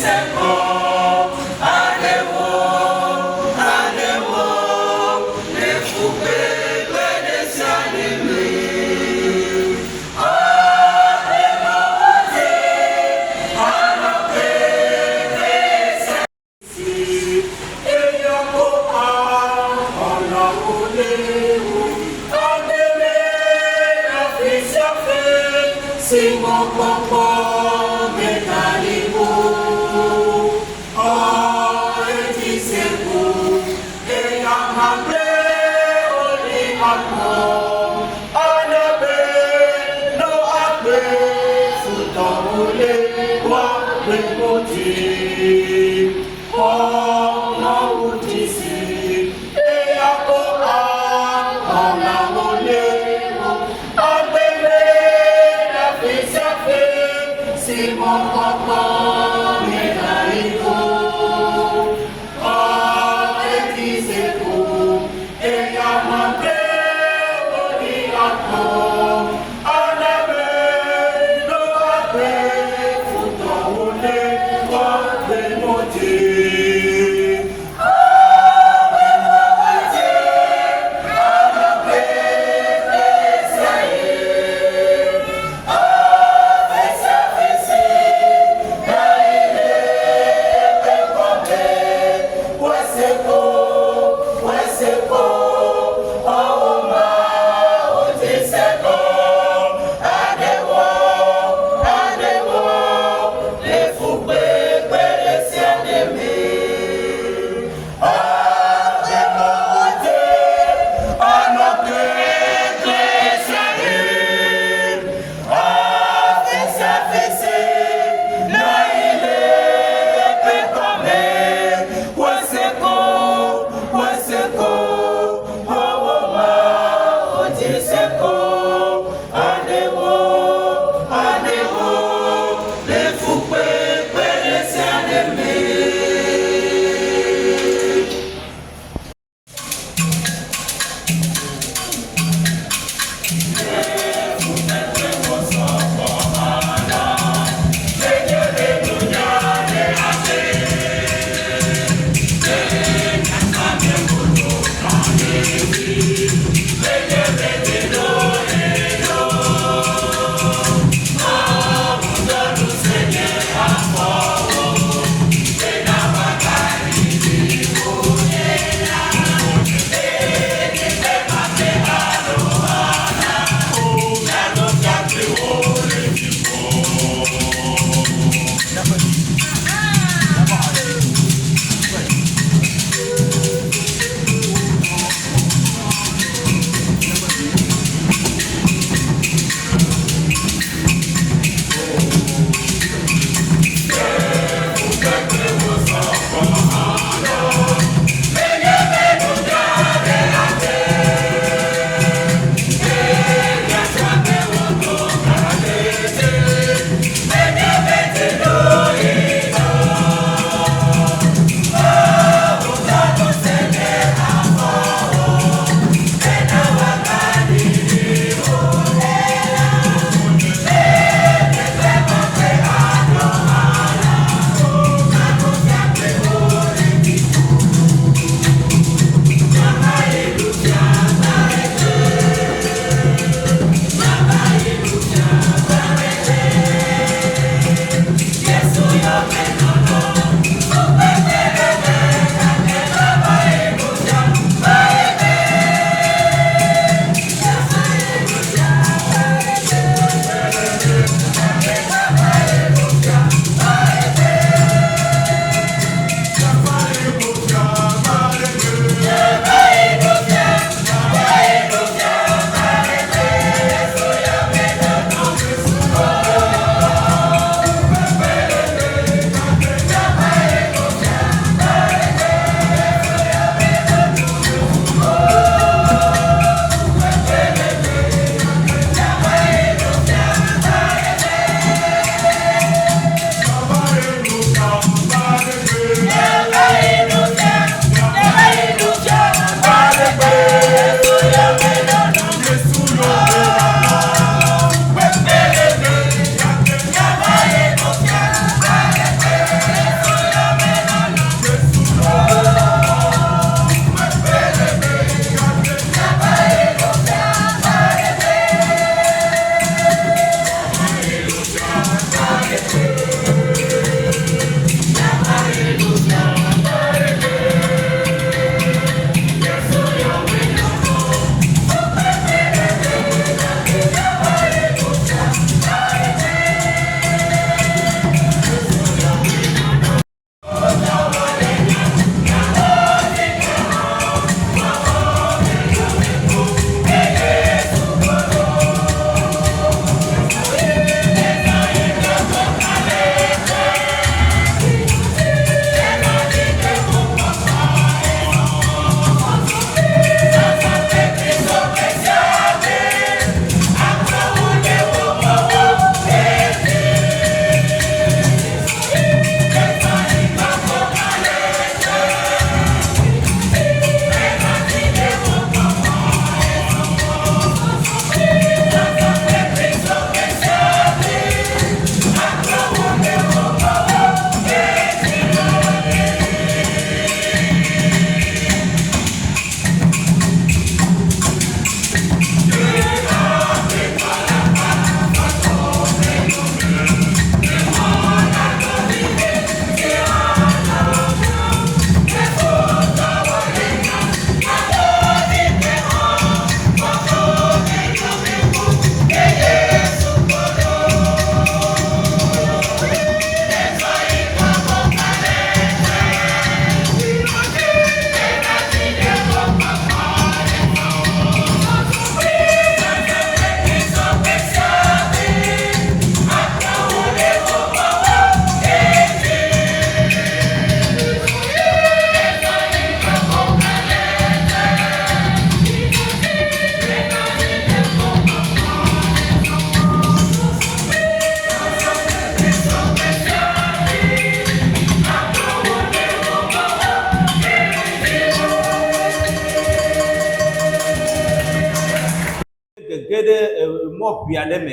Let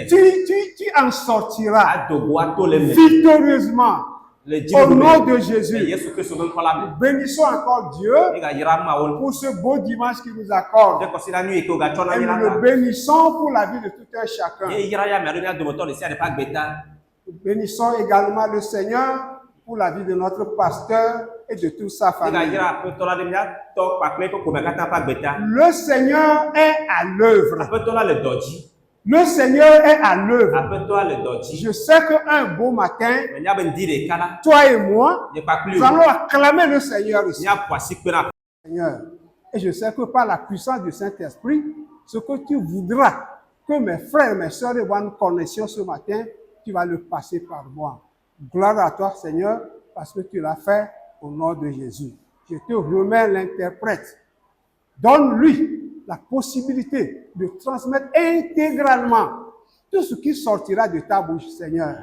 tu en sortiras victorieusement. Au nom de Jésus, nous bénissons encore Dieu pour ce beau dimanche qu'il nous accorde. Et nous le bénissons pour la vie de tout un chacun. Nous bénissons également le Seigneur pour la vie de notre pasteur et de toute sa famille. Le Seigneur est à l'œuvre. Le Seigneur est à l'œuvre. Je sais qu'un beau matin, toi et moi, nous allons acclamer le Seigneur ici. Seigneur. Et je sais que par la puissance du Saint-Esprit, ce que tu voudras que mes frères et mes sœurs aient une connexion ce matin, tu vas le passer par moi. Gloire à toi, Seigneur, parce que tu l'as fait au nom de Jésus. Je te remets l'interprète. Donne-lui la possibilité de transmettre intégralement tout ce qui sortira de ta bouche, Seigneur.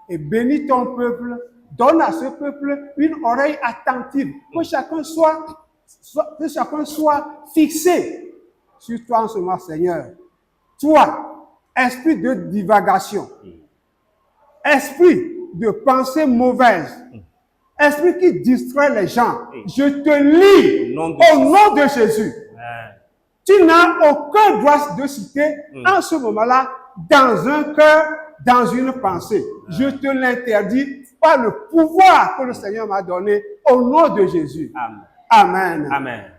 Et bénis ton peuple. Donne à ce peuple une oreille attentive. Que chacun soit fixé sur toi en ce moment, Seigneur. Toi, esprit de divagation, esprit de pensée mauvaise, esprit qui distrait les gens, je te lie au nom de Jésus. Tu n'as aucun droit de citer en ce moment-là dans un cœur, dans une pensée. Je te l'interdis par le pouvoir que le Seigneur m'a donné au nom de Jésus. Amen. Amen.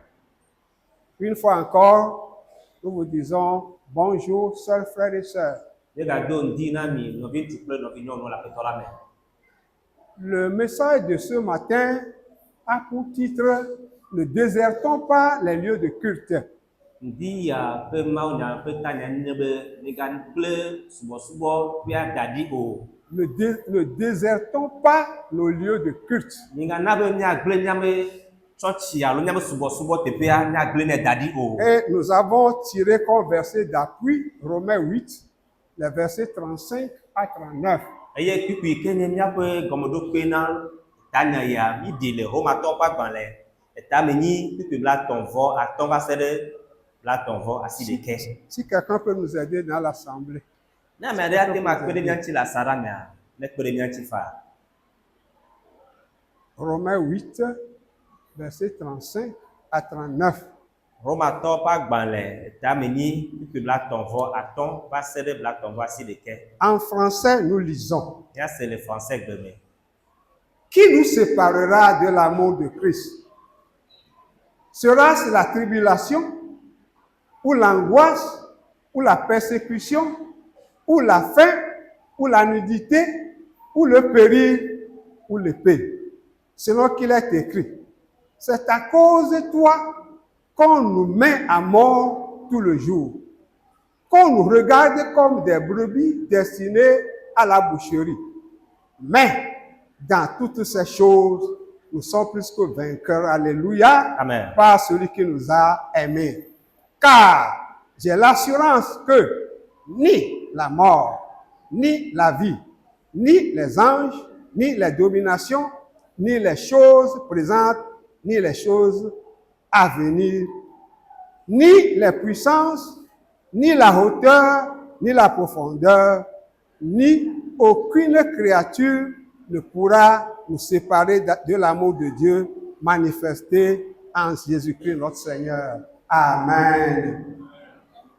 Une fois encore, nous vous disons bonjour, sœurs, frères et sœurs. Le message de ce matin a pour titre « Ne désertons pas les lieux de culte ». Ne désertons pas nos lieux de culte. Et nous avons tiré comme verset d'appui Romains 8, les versets 35 à 39. Si quelqu'un peut nous aider dans l'assemblée. Romains 8, verset 35 à 39. En français, nous lisons. Qui nous séparera de l'amour de Christ? Sera-ce la tribulation, ou l'angoisse, ou la persécution, ou la faim, ou la nudité, ou le péril, ou l'épée? Selon qu'il est écrit, c'est à cause de toi qu'on nous met à mort tout le jour, qu'on nous regarde comme des brebis destinées à la boucherie. Mais dans toutes ces choses, nous sommes plus que vainqueurs. Alléluia. Amen. Par celui qui nous a aimés. Car j'ai l'assurance que ni la mort, ni la vie, ni les anges, ni les dominations, ni les choses présentes, ni les choses à venir, ni les puissances, ni la hauteur, ni la profondeur, ni aucune créature ne pourra nous séparer de l'amour de Dieu manifesté en Jésus-Christ notre Seigneur. Amen.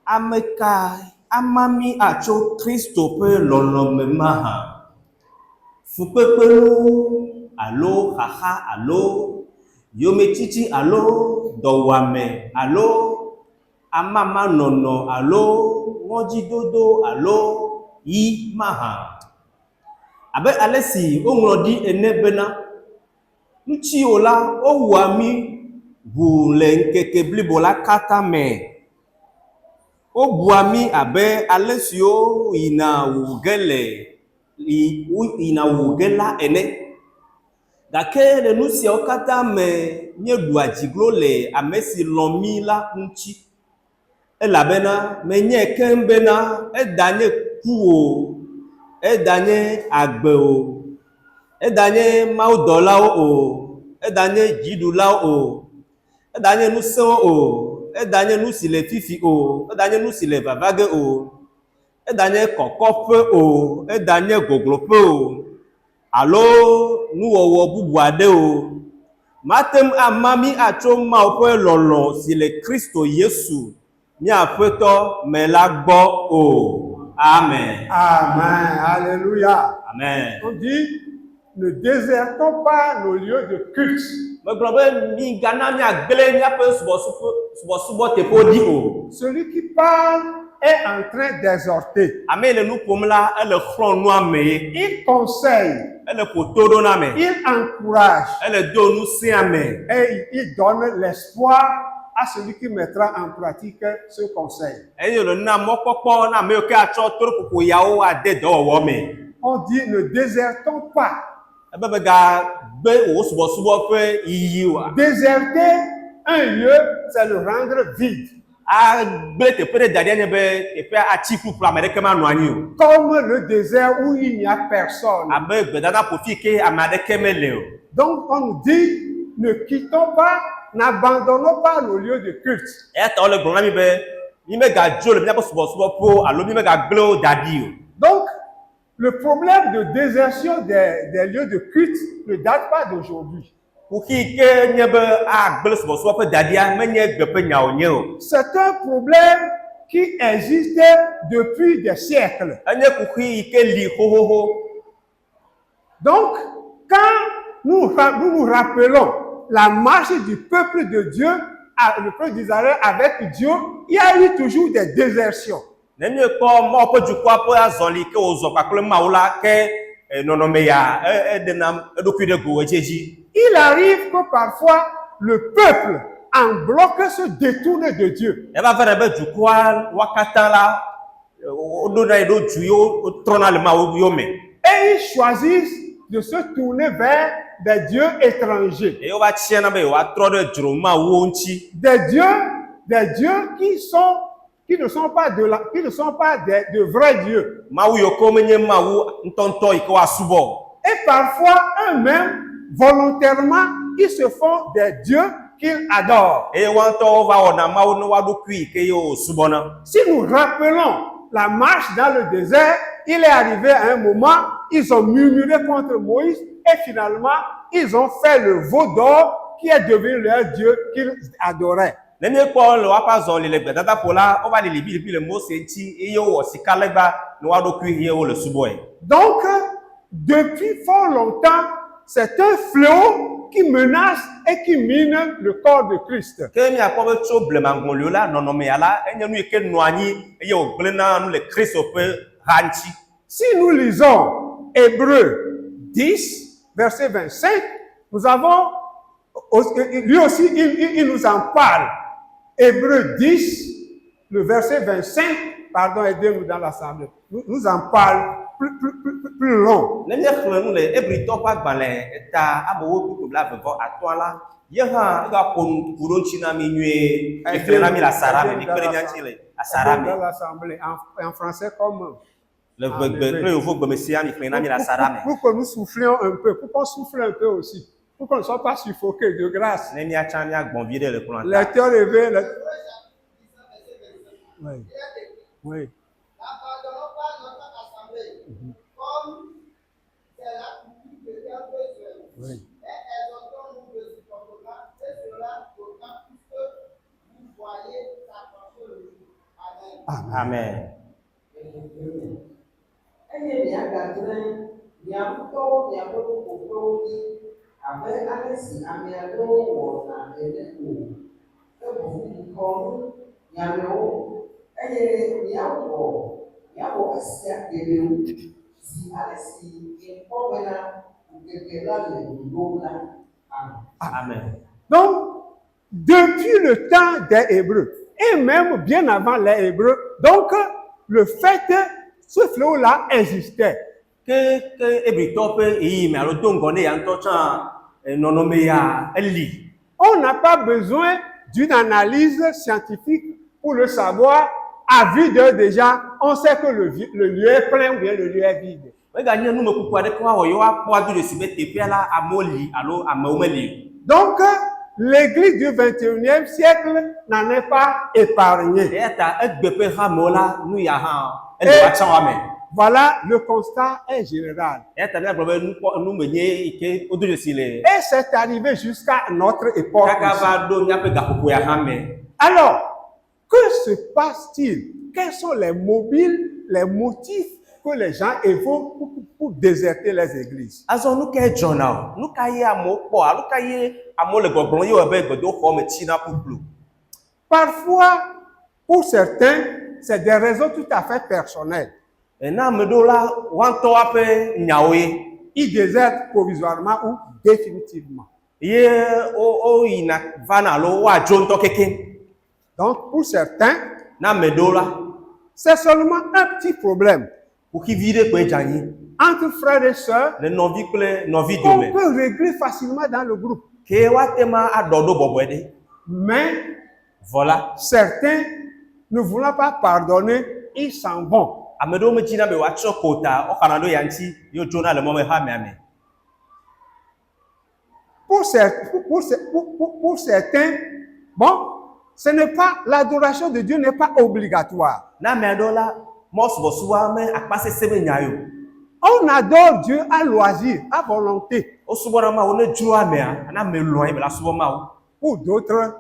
Ameka amami acho Christo pe lolomemaha. Fupepelu alo haha alo yometiti alo dowame alo amama nono alo ngojidodo alo yi maha. Abe alesi onglodi enebena nchi ola owami bulenke keblibola katame obuami abe alesio ina wugela ene dake le nusi okata me nyedu ajiglo le amesi lomi la nchi elabena menye kembena edanye kuo edanye agbe o edanye maudola o edanye jidula o edanye nuso o edanye nusi le fifi o edanye nusi le vavage o edanye kɔkɔƒe o, edanye gogloƒe o, alo nuwɔwɔ bubu aɖe o. Matem ama mi atso Mawu ƒe lɔlɔ si le Kristo Yesu miaƒetɔ me la gbɔ o. Amen. Amen. Alléluia. Amen. On dit, ne désertons pas nos lieux de culte. Megblɔ be mi gana miagblẽ miaƒe subɔsubɔ teƒewo ɖi o. Celui qui parle est en train d'exhorter. Ame yi le nu ƒom la, ele xlɔ̃ nua me. Il conseille. Ele ƒo to ɖo na me. Il encourage. Ele do nu sia me. Et il donne l'espoir à celui qui mettra en pratique ce conseil. Eye le na mɔkpɔkpɔ na ame yiwo ke atsɔ toɖoƒoƒo yawo ade dɔwɔwɔ me. On dit ne désertons pas. Ebe megagbe wo subɔsubɔ ƒe yiyi o. Déserter un lieu, c'est le rendre vide. Agble teƒe ɖe da ɖi nye be teƒea atsi ƒuƒlu ame ɖeke manɔ anyi o. Comme le désert où il n'y a personne. Abe gbedada ƒofi ke ame aɖeke mele o. Donc on nous dit, ne quittons pas, n'abandonnons pas nos lieux de culte. Eya ta wole gblɔm na mi be mi megadzo le miaƒe subɔsubɔ ƒewo alo mi megagble wo da ɖi o. Donc le problème de désertion des lieux de culte ne date pas d'aujourd'hui. Kuxi ke nye be agble subɔsubɔ ƒe daɖia menye gbe ƒe nyawo nye o. C'est un problème qui existait depuis des siècles. Enye kuxi yi ke li xoxoxo. Donc quand nous nous rappelons la marche du peuple de Dieu, le peuple d'Israël avec Dieu, il y a eu toujours des désertions. Ne miekpɔ Mawu ƒe dukɔa ƒe azɔli ke wòzɔ kpakple Mawu la ke nɔnɔme ya eɖena eɖokui ɖe go edzi. Il arrive que parfois le peuple en bloc se détourne de Dieu. Eva va ɖe be dukɔa wa katã la woɖona yi ɖo dzu yi wotrɔna le Mawu yome. Et ils choisissent de se tourner vers des dieux étrangers. Eye wova tiana be yewoatrɔ ɖe dzro Mawuwo ŋuti. Des dieux qui ne sont pas de vrais dieux. Mawu yiwo ke menye Mawu ŋutɔŋutɔ yi ke woasubɔ. Et parfois eux-mêmes volontairement ils se font des dieux qu'ils adorent. Eye woaŋutɔwo va wɔna Mawu ne woaɖokui yi ke yewo subɔna. Si nous rappelons la marche dans le désert, il est arrivé à un moment, ils ont murmuré contre Moïse et finalement, ils ont fait le veau d'or qui est devenu leur Dieu qu'ils adoraient. Ne miekpɔ le woaƒe azɔli le gbedadaƒo la, wova li libi le Mose ŋuti eye wowɔ sikalegba ne woaɖokui ye wole subɔe. Donc, depuis fort longtemps, c'est un fléau qui menace et qui mine le corps de Christ. Ke miakpɔ be tso blemagbɔlio la nɔnɔme ya la, enye nu yi ke nɔ anyi eye wògblẽna nu le Kristo ƒe ha ŋuti. Si nous lisons Hébreux 10, verset 25, nous avons, lui aussi, il nous en parle. Hébreux 10, le verset 25, pardon, aidez-nous dans l'assemblée, nous en parle plus long. Ne miexlẽ nu le Hebritɔ ƒe agbalẽ eta amewo kuku blavevɔ atɔ̃ la, ye hã egaƒo nu ku ɖo ŋuti na mi nyuie. Mixlẽ na mi le asara me, mi kpe ɖe mía ŋuti le asara me. Dans l'assemblée, en français comme... Le gbegbe kple yevo gbemesia mixlẽ na mi le asara me. Pour que nous soufflions un peu, pour qu'on souffle un peu aussi, pour qu'on ne soit pas suffoqué de grâce. Ne miatsã miagbɔ̃ vi ɖe le kplɔa ta. Les cœurs levés. Oui. Oui. N'abandonnons pas notre assemblée, comme c'est la coutume de faire besoin. Oui. Et exhortons-nous réciproquement, et cela d'autant plus que vous voyez s'approcher le jour. Amen. Amen. Enye miagadre miaƒutɔwo miaƒe ƒoƒewo dzi abe ale si ame aɖewo wɔna ene o. Ke boŋ xɔnu miamewo eye miawɔ esia geɖewo si ale si miekpɔ bena ŋkeke la le ɖoɖom la. Amen. Donc, depuis le temps des Hébreux, et même bien avant les Hébreux, donc le fait que ce fléau-là existait. Ke Hebritɔ ƒe yeyime alo do ŋgɔ ne ya ŋutɔ tsã nɔnɔme ya eli. On n'a pas besoin d'une analyse scientifique pour le savoir. À vue d'œil déjà, on sait que le lieu est plein ou bien le lieu est vide. Meganye numekuku aɖeke woawɔ ye woakpɔ ado ɖe si be teƒea la amewo li alo amewo meli. Donc, l'Église du 21e siècle n'en est pas épargnée. Eya ta egbe ƒe hamewo la nu ya hã ele va tsa wa me Voilà, le constat est général. ya ta na glo be nu me nye ike odo je si le Et c'est arrivé jusqu'à notre époque. kaka ici. va do nya pe gapopo ya ha me Alors, que se passe-t-il? Quels sont les mobiles, les motifs que les gens évoquent pour déserter les églises? azɔ nu ka dzɔna o nu ka ye amewo kpɔ nu ka ye amewo le gbɔgblɔm ye wɔbe gbedoxɔ me tsina ƒuƒlu Parfois, pour certains, c'est des raisons tout à fait personnelles. na ame ɖewo la woantɔ woaƒe nyawo ye Ils désertent provisoirement ou définitivement. ye wo yina vana alo woadzo ŋutɔ keke Donc, pour certains, na ame ɖewo la c'est seulement un petit problème. kuxivi ɖe koe dze anyi Entre frères et sœurs, le nɔvi kple nɔvi on dome peut régler facilement dans le groupe. ke woate ma aɖɔ ɖo bɔbɔe ɖe Mais vɔ la certains, ne voulant pas pardonner, ils s'en vont. ame ɖewo medzina be woatsɔ kota woxana ɖo ya ŋuti yewo dzona le mɔ me xamea me Pour certains, bon, ce n'est pas, l'adoration de Dieu n'est pas obligatoire. na ame aɖewo la mɔsubɔsubɔa me akpasese be nya yo On adore Dieu à loisir, à volonté. wo subɔna mawo ne dzro amea na ame lɔ̃ ye be la subɔ mawo Pour d'autres,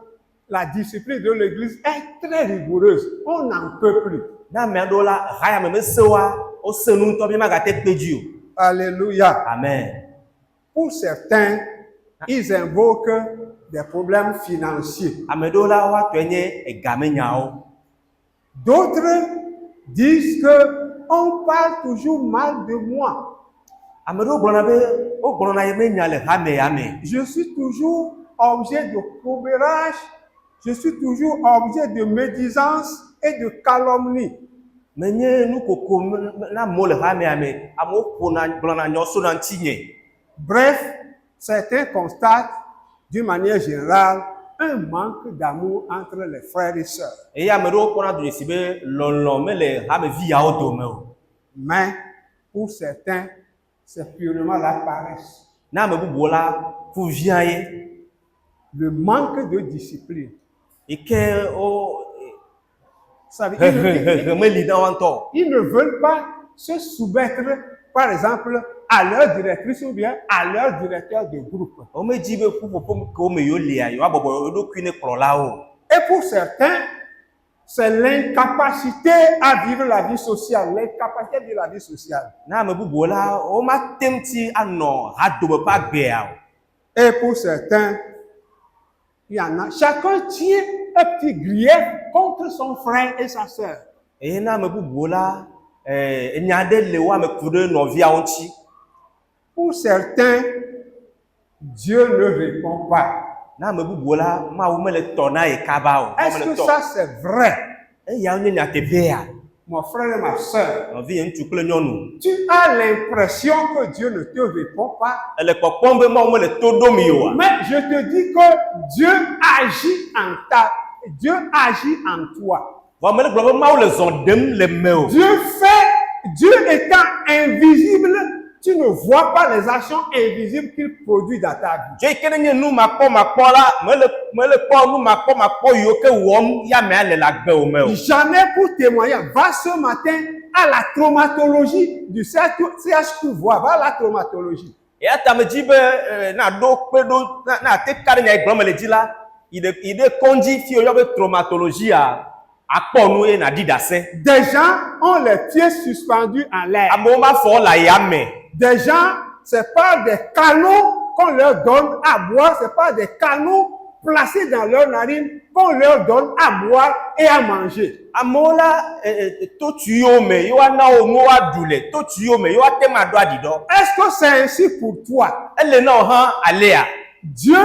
la discipline de l'Église est très rigoureuse. On n'en peut plus. na ame aɖewo la ha ya me mese wa wose nu ŋutɔ bi magate kpe dzi o Alléluia. amen Pour certains, ils invoquent des problèmes financiers. ame ɖewo la woatɔe nye egame nyawo D'autres disent que on parle toujours mal de moi. ame ɖewo gblɔna be wogblɔna ye menya le hame ya me Je suis toujours objet de commérage. Je suis toujours objet de médisance et de calomnie. menye nukoko na amewo le hame ya me amewo ƒona gblɔna nya sona ŋuti nye Bref, certains constatent d'une manière générale un manque d'amour entre les frères et sœurs. eye ame ɖewo kpɔna do si be lɔlɔ mele hamevi yawo dome o Mais pour certains, c'est purement la paresse. na ame bubuwo la kuvia ye Le manque de discipline. yi ke wo Ça veut dire, meli na wa ŋutɔ ils ne veulent pas se soumettre, par exemple, à leur directrice ou bien à leur directeur de groupe. wo medzi be ƒuƒoƒo ke wo me yewo lia yewoabɔbɔ wo ɖokui ne kplɔlawo Et pour certains, c'est l'incapacité à vivre la vie sociale, l'incapacité à vivre la vie sociale. na ame bubuwo la womate ŋuti anɔ hadome ƒe agbea o Et pour certains, il y en a. Chacun tient un petit grief contre son frère et sa sœur. eye na ame bubuwo la enya ɖe le wo ame ku ɖe nɔviawo ŋuti Pour certains, Dieu ne répond pas. na ame bubuwo la mawu mele tɔ na ye kaba o Est-ce mele que tɔ ça c'est vrai? eyawo nye nyateƒea Mon frère et ma sœur, nɔvi ye ŋutsu kple nyɔnu tu as l'impression que Dieu ne te répond pas. ele kpɔkpɔm be mawu mele to ɖom ye oa Mais je te dis que Dieu agit en toi. vɔ mele gblɔ be mawu le zɔ ɖem le me o Dieu étant invisible, tu ne vois pas les actions invisibles qu'il produit dans ta vie. dzo yi ke ne nye nu makpɔ la mele kpɔ nu makpɔ yiwo ke wɔm ya mea le la gbe o me o J'en ai pour témoigner. Va ce matin à la traumatologie du CHQ. Va à la traumatologie. eya ta me dzi be na ɖo kpe ɖo na te ka ɖe nya yi gblɔm le dzi la yi ɖe kɔndzi fi woyɔ be traumatologia akpɔ nu eye naɖi ɖase Des gens ont les pieds suspendus en l'air. amewo ma fɔ le ayame Des gens, c'est pas des canaux qu'on leur donne à boire, c'est pas des canaux placés dans leur narine qu'on leur donne à boire et à manger. amewo la to tu yiwo me yewo ana wo nu woaɖu le to tu yiwo me yewo ate ma ɖo aɖiɖɔ Est-ce que c'est ainsi pour toi? ele na wo hã alea Dieu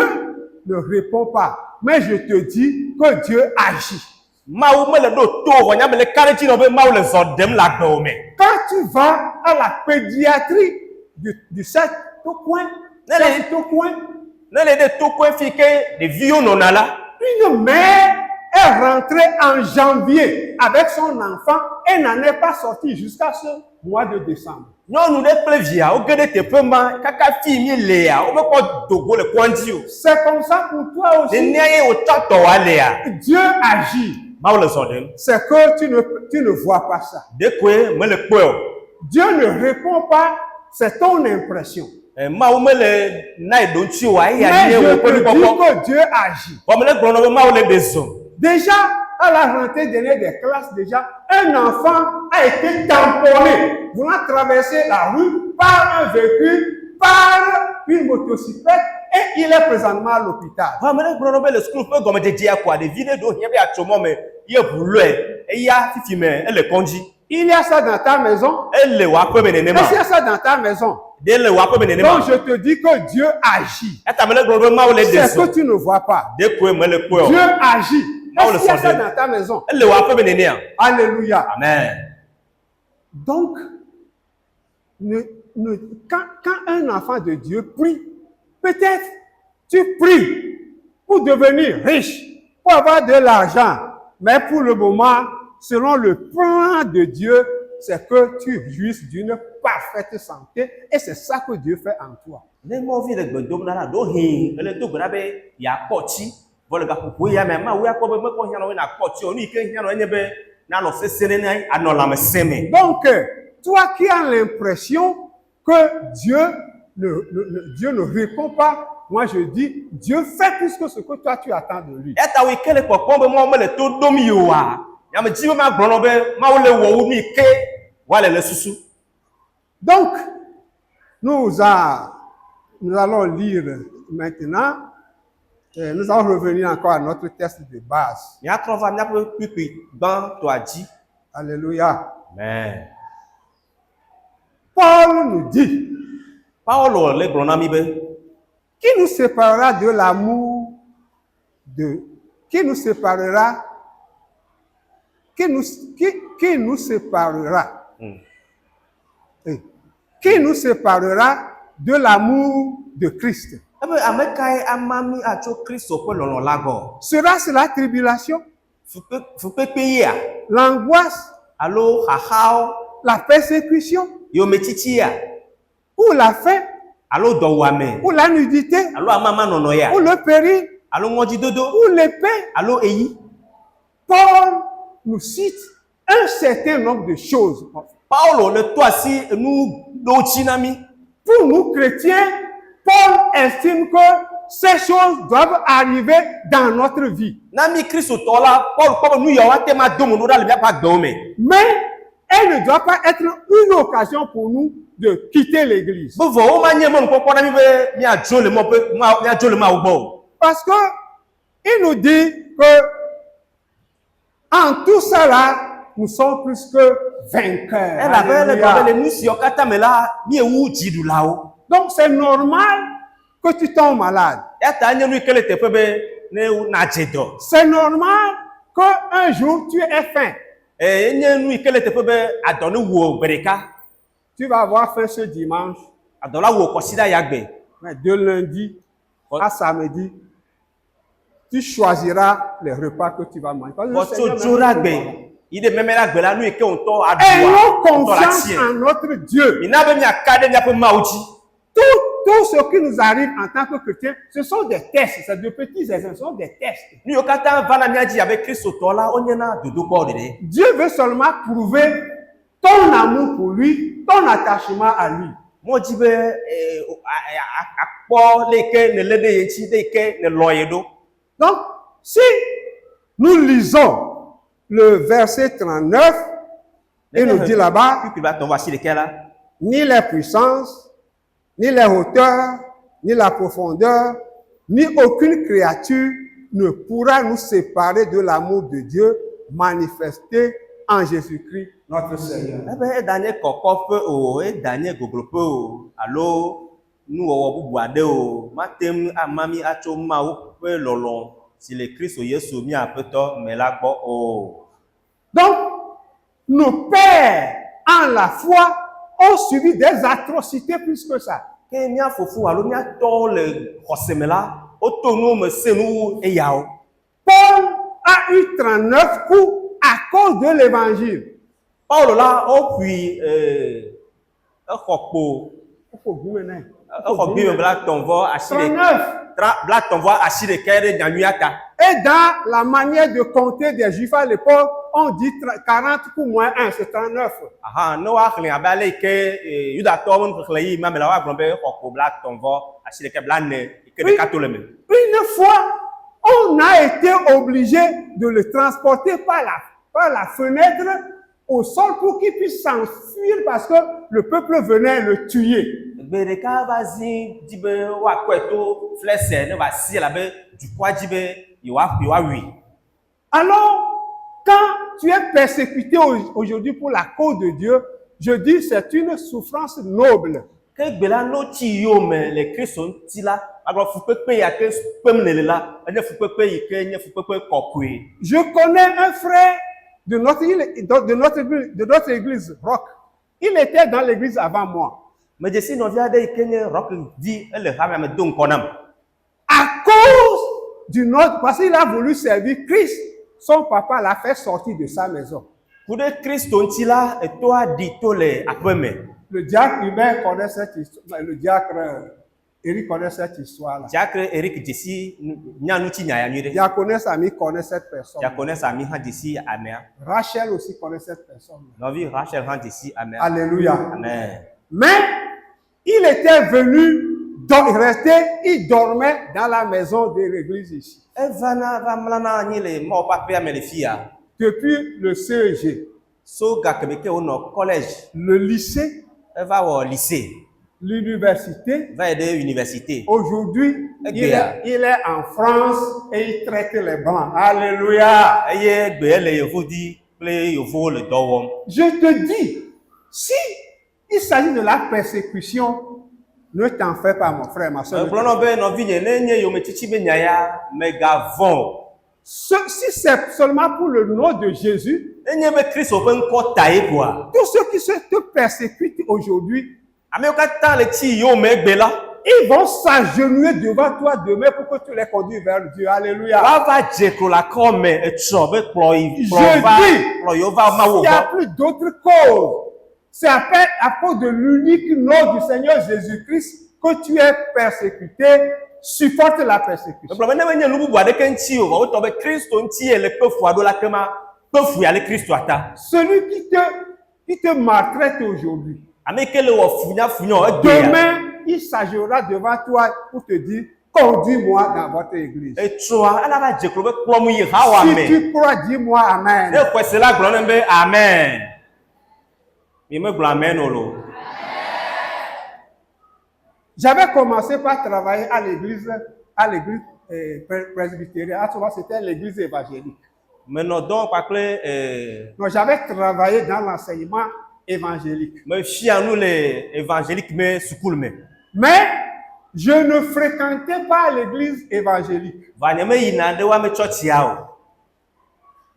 ne répond pas, mais je te dis que Dieu agit. mawu mele ɖo to o nya mele ka ɖe dzi nɔ be mawu le zɔ ɖem le agbewo me Quand tu vas à la pédiatrie du set tout coin, ne le ɖe tokoe fi ke ɖeviwo nɔna la une mère est rentrée en janvier avec son enfant et n'en est pas sortie jusqu'à ce mois de décembre. nyɔnu ɖe kple via wo ge ɖe teƒe ma kaka fi mi lea wo mekpɔ dogo le kɔndzi o C'est comme ça pour toi aussi. nenia ye wotsɔ tɔ wa lea Dieu agit. Mawu le zɔ ɖem. c'est que tu ne vois pas ça. Ɖekoe mele kpɔe o. Dieu ne répond pas, c'est ton impression. Mawu mele na yi ɖo ŋuti o, eya Mais nye je wo ƒe te dis nukpɔkpɔ. que Dieu agit. Bɔn mele gblɔ na be Mawu le ɖe zɔ. Déjà, à la rentrée dernière des classes, déjà, un enfant a été tamponné voulant traverser la rue par un véhicule, par une motociclette, et il est présentement à l'hôpital. Bɔn mele gblɔ na be le sukulu ƒe gɔmedzedzea koa ɖevi ɖe ɖo hiã be atso mɔ me ye ʋu lɔe eya fifi me ele kɔndzi. Il y a ça dans ta maison. Ele wò aƒe me nenema. Est-ce qu'il y a ça dans ta maison? Ɖe le wò aƒe me nenema. Donc je te dis que Dieu agit. Eta mele gblɔ be Mawu le ɖe C'est que zɔ. tu ne vois pas. Ɖekoe mele kpɔe o. Dieu agit. Mawu le Est-ce qu'il y a zɔ ça ɖem. dans ta maison? Ele wò aƒe me nenea. Alléluia. Amen. Donc, quand un enfant de Dieu prie, peut-être tu pries pour devenir riche, pour avoir de l'argent, mais pour le moment, selon le plan de Dieu, c'est que tu jouisses d'une parfaite santé et c'est ça que Dieu fait en toi. Ne mɔvi le gbe dom na la ɖo hĩ ele do gbe ɖa be yeakpɔ tsi vɔ le gaƒoƒo ya me Mawu akpɔ be mekɔ hiã nɔ be nakpɔ tsi o nu yi ke hiã nɔ enye be nanɔ sesẽ ne anɔ lãmesẽ me. Donc, toi qui as l'impression que Dieu ne répond pas, moi je dis, Dieu fait plus que ce que toi tu attends de lui. Eta wo yi ke le kpɔkpɔm be Mawu mele to ɖom yi oa nyame dzi be magblɔ nɔ be Mawu le wɔ wu nu yi ke woale le susu. Donc, nous allons lire maintenant, nous allons revenir encore à notre texte de base. Míatrɔ va míaƒe kpikpi gbãtɔa dzi. Alléluia. Amen. Paul nous dit, Paulo le gblɔ na mi be qui nous séparera de l'amour de... Qui nous séparera? Qui nous séparera? Qui nous séparera de l'amour de Christ? ebe ame kae ama mi atso Kristo ƒe lɔlɔ̃ la gbɔ? Sera-ce la tribulation, Fukpekpe yia l'angoisse, alo xaxawo, la persécution, yometsitsia ou la faim, alo dɔwuame ou la nudité, alo amamanɔnɔ ya ou le péril, alo ŋɔdzidodo ou l'épée? alo eyi. Paul nous cite un certain nombre de choses. Paulo le to asi nu ɖo tsi na mi. Pour nous chrétiens, Paul estime que ces choses doivent arriver dans notre vie. Na mi kristotɔ la Paul kpɔ be nu yawo ate ma do mo ɖo ɖa le míaƒe agbewo me. Mais elle ne doit pas être une occasion pour nous de quitter l'église. Be vɔ wo ma nye mɔnukpɔkpɔ na mi be míadzo le mɔ pe míadzo le Mawu gbɔ o. Parce que il nous dit que en tout ça là, nous sommes plus que vainqueurs. Elabe le gblɔ be Alléluia. le nu siwo katã me la míewu dziɖulawo. Donc c'est normal que tu tombes malade. Ya ta nye nu yi ke le teƒe be ne nadze dɔ. C'est normal qu'un jour tu aies faim. Enye nu yi ke le teƒe be adɔ ne wò gbe ɖeka. Tu vas avoir faim ce dimanche, Adɔ la wò kɔsi ɖa ya gbe. mais de lundi à samedi, tu choisiras les repas que tu vas manger. Parce que le Bɔ tso Seigneur dzo même ɖa nous gbe comprend. yi ɖe mɛmɛ la gbe la nu yi ke ŋutɔ aɖua Ayons ŋutɔ la confiance tie. en notre Dieu. Mina be miaka ɖe miaƒe Mawu dzi. Tout ce qui nous arrive en tant que chrétiens, ce sont des tests, c'est de petits essais, ce sont des tests. Nu yiwo katã va na mía dzi abe kristotɔ la wonye na dodokpɔ ɖeɖe. Dieu veut seulement prouver ton amour pour lui, ton attachement à lui. Mɔdzi be akpɔ le yi ke ne lé ɖe ye ŋuti, le yi ke ne lɔ ye ɖo. Donc, si nous lisons le verset 39, il nous dit là-bas, Kpikpi ba tɔn va asi ɖeka la. ni les puissances, ni les hauteurs, ni la profondeur, ni aucune créature ne pourra nous séparer de l'amour de Dieu manifesté en Jésus-Christ, notre Seigneur. Ebe eda nye kɔkɔƒe o, eda nye gogloƒe o, alo nuwɔwɔ bubu aɖe o, mate ŋu ama mi atso Mawu ƒe lɔlɔ̃ si le Kristo Yesu mía Aƒetɔ me la gbɔ o. Donc, nos pères en la foi ont subi des atrocités plus que ça. Ke mía fofo alo mía tɔwo le xɔse me la, woto nuwo me se nu wu eyawo. Paul a eu 39 coups à cause de l'évangile. Paulo la woƒui exɔ kpo, exɔ gbime bla tɔn vɔ asi ɖeka, 39. bla tɔn vɔ asi ɖeka ɖe nyanyuia ta. Et dans la manière de compter des Juifs à l'époque, on dit 40 pour moins 1, c'est 39. Aha, ne wa xlẽ abe ale yi ke Yudatɔwo ƒe xexlẽ yi ma me la woagblɔ be xɔƒo blaetɔ̃-vɔ asi ɖeke blane yi ke ɖeka to le me. Une fois, on a été obligé de le transporter par la fenêtre au sol pour qu'il puisse s'enfuir parce que le peuple venait le tuer. Gbe ɖeka va zi di be woakɔe to flese ne va si elabe dukɔa dzi be yewoawui. Alors, quand tu es persécuté aujourd'hui pour la cause de Dieu, je dis c'est une souffrance noble. Ke gbe la no tsi yiwo me le Kristo ŋuti la, agblɔ fukpekpe ya ke kpem le la, enye fukpekpe yi ke nye fukpekpe kɔkɔe. Je connais un frère de notre église, Rock. Il était dans l'église avant moi. Medze si nɔvi aɖe yi ke nye Rock di ele xamea me do ŋkɔ nam. À cause parce qu'il a voulu servir Christ, son papa l'a fait sortir de sa maison. Ku ɖe Kristo ŋuti la, etoa ɖi to le aƒe me. Le diacre Hubert connaît cette histoire, le diacre Eric connaît cette histoire-là. Diacre Eric Desi nya ŋuti nya ya nyuie ɖe. Diaconesse Ami connaît cette personne. Diaconesse Ami hã Desi amea. Rachel aussi connaît cette personne. Nɔvi Rachel hã Desi amea. Alléluia. Amen. Mais il était venu il dormait dans la maison de l'église ici. Evana va mlana anyi le mɔ ƒe aƒea me le fia. Depuis le CEG, So gakeme ke wonɔ collège. le lycée, Eva wɔ lycée. l'université. Va yi ɖe université. Aujourd'hui, il Egbea. est en France et il traite les blancs. Alléluia. Eye gbe le Yehudi kple Yevuwo le dɔ wɔm. Je te dis, si il s'agit de la persécution, ne t'en fais pas, mon frère, ma soeur. Egblɔ nɔ be nɔvinye ne nye yometsitsi be nya ya megavɔ̃. Si c'est seulement pour le nom de Jésus, Enye be Kristo ƒe ŋkɔ ta ye koa. tous ceux qui te persécutent aujourd'hui, Amewo katã le tsi yiwo me egbe la. ils vont s'agenouiller devant toi demain pour que tu les conduis vers Dieu. Alléluia. Va dze klo le akɔme etrɔ be kplɔ Je dis, yewo va Mawu il n'y a gbɔ. plus d'autre cause. C'est à cause de l'unique nom du Seigneur Jésus-Christ que tu es persécuté. Supporte la persécution. Egblɔ be ne menye nu bubu aɖeke ŋuti o, wotɔ be Kristo ŋuti ye le kpefua ɖo la kema kpefu ya le Kristoa ta. Celui qui te maltraite aujourd'hui, Ame yi ke le wɔ funyafunya egbea. demain, il s'agira devant toi pour te dire, conduis-moi dans votre église. Etrɔa ela va dze klo be kplɔm yi hawɔ Si ame. tu crois, dis-moi Amen. Ne xɔse la gblɔ ne be amen. Mi me gblɔ amen o lo. J'avais commencé par travailler à l'église presbytérienne. À ce moment, c'était l'église évangélique. Menɔ dɔ kpakple Donc, j'avais travaillé dans l'enseignement évangélique. me fia nu le évangélique me sukulu me. Mais je ne fréquentais pas l'église évangélique. Va nye me yina ɖe woame tsɔtsia o.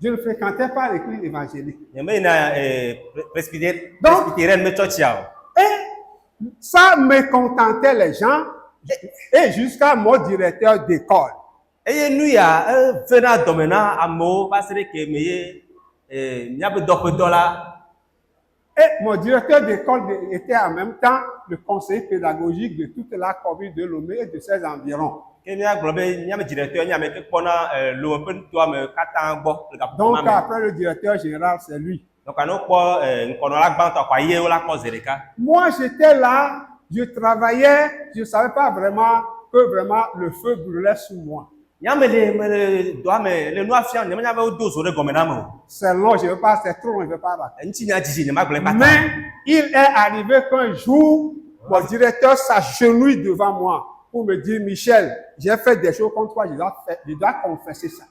Je ne fréquentais pas l'église évangélique. Nye me yina presbytérienne me tsɔtsia o. Et ça mécontentait les gens et jusqu'à mon directeur d'école. Eye nu ya evena dɔme na amewo va se ɖe ke me ye míabe dɔƒedɔ la. Et mon directeur d'école était en même temps le conseiller pédagogique de toute la commune de Lomé et de ses environs. Ke míagblɔ be míame directeur nye ame ke kpɔna Lome ƒe nutoa me katã gbɔ le gaƒoƒo Donc ma me. après le directeur général, c'est lui. Donc ne kpɔ ŋkɔnɔla gbãtɔ kɔa ye wola kɔ ze ɖeka. Moi, j'étais là, je travaillais, je ne savais pas vraiment que vraiment le feu brûlait sous moi. Nyame le dɔa me le nua fiam nye menya be wodo zo ɖe gɔme na me o. C'est long, je ne veux pas, c'est trop long, je ne veux pas raconter. Ŋuti nya dzidzi nye magblɔ kpata. Mais il est arrivé qu'un jour, mon directeur s'agenouille devant moi pour me dire, Michel, j'ai fait des choses contre toi, je dois confesser ça.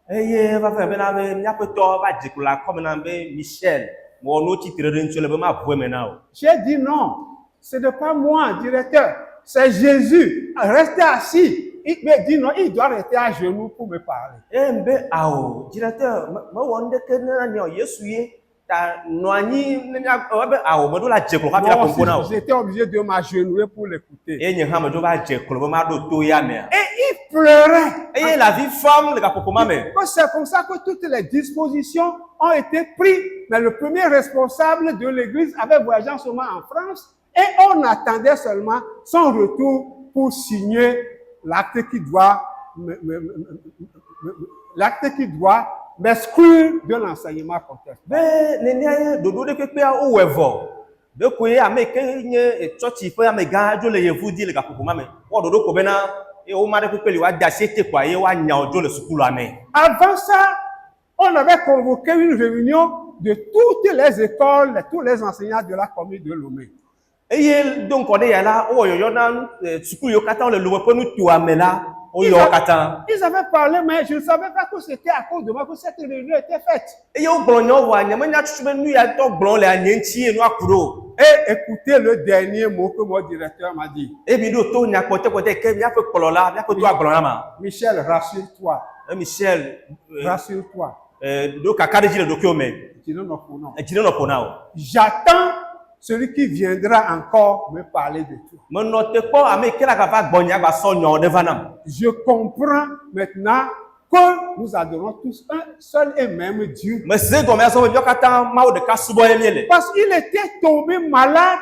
Eye va fɛ bena be míaƒe tɔ va dze klo le akɔme na be Michel wɔ no tsitre ɖe ŋuti le be mavɔe me na o. J'ai dit non, ce n'est pas moi, directeur, c'est Jésus. Restez assis. Il me dit non, il doit rester à genoux pour me parler. Mbe awo directeur mewɔ ŋɖeke ne nyo Yesu ye ta nɔ anyi ne mía be awo meɖo la dze klo hafi la ƒoƒo na Moi, o. j'étais obligé de m'agenouiller pour l'écouter. Eye nye hã meɖo va dze klo be maɖo to ya mea. Et il pleurait. Eye la vi fam le gaƒoƒo ma me. C'est comme ça que toutes les dispositions ont été prises. Mais le premier responsable de l'église avait voyagé en ce moment en France et on attendait seulement son retour pour signer l'acte qui doit l'acte qui doit m'exclure de l'enseignement contextuel. Be nenia dodo de kpekpea o wevo. De koe ame ke nye church fe ame ga jo le yevu di le gapopo mame. Wo dodo ko bena e o ma de kpekpe le wa da sete kwa ye wa nya ojo le sukulu ame. Avant ça, on avait convoqué une réunion de toutes les écoles, de tous les enseignants de la commune de Lomé. Eye donc on ya la o yo na sukulu yo kata le lomo pe nu tu ame la o yo kata. Ils avaient parlé, mais je ne savais pas que c'était à cause de moi que cette réunion était faite. Eye o gbonyo wa nya me nya tutu be nu ya to gbon le anyenchi enu akuro. Et écoutez le dernier mot que mon directeur m'a dit. E mi do to nya pote ke mi a fe kpolola, mi a fe to agbon ma. Michel, rassure-toi. Michel Rassure-toi. do kakade ji le do ke o me. E ji no pona o. J'attends celui qui viendra encore me parler de tout. Me no te po ame ke la ka va gbonya gba so nyo de vanam. Je comprends maintenant que nous adorons tous un seul et même Dieu. Me se do me so me kata ma o de ka subo ye miele. Parce qu'il était tombé malade.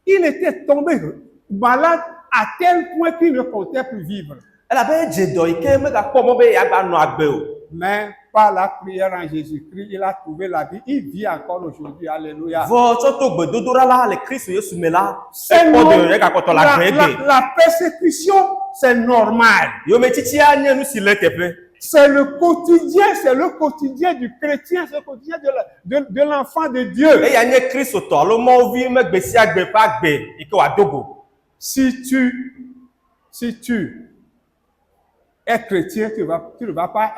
Il était tombé malade à tel point qu'il ne comptait plus vivre. Elle avait je do ike me ga po mo be ya gba no agbe o. Mais par la prière en Jésus-Christ, il a trouvé la vie. Il vit encore aujourd'hui. Alléluia. Vo so to gbe dodora la le Christ Yesu me la. C'est Po de ye ga ko to la grege. la persécution, c'est normal. Yo me titi anya nu si le tepe. C'est le quotidien du chrétien, c'est le quotidien de l'enfant de Dieu. E ya nye Christ to lo mo vi me gbe si agbe pa gbe ike wa dogo. Si tu es chrétien, tu ne vas pas,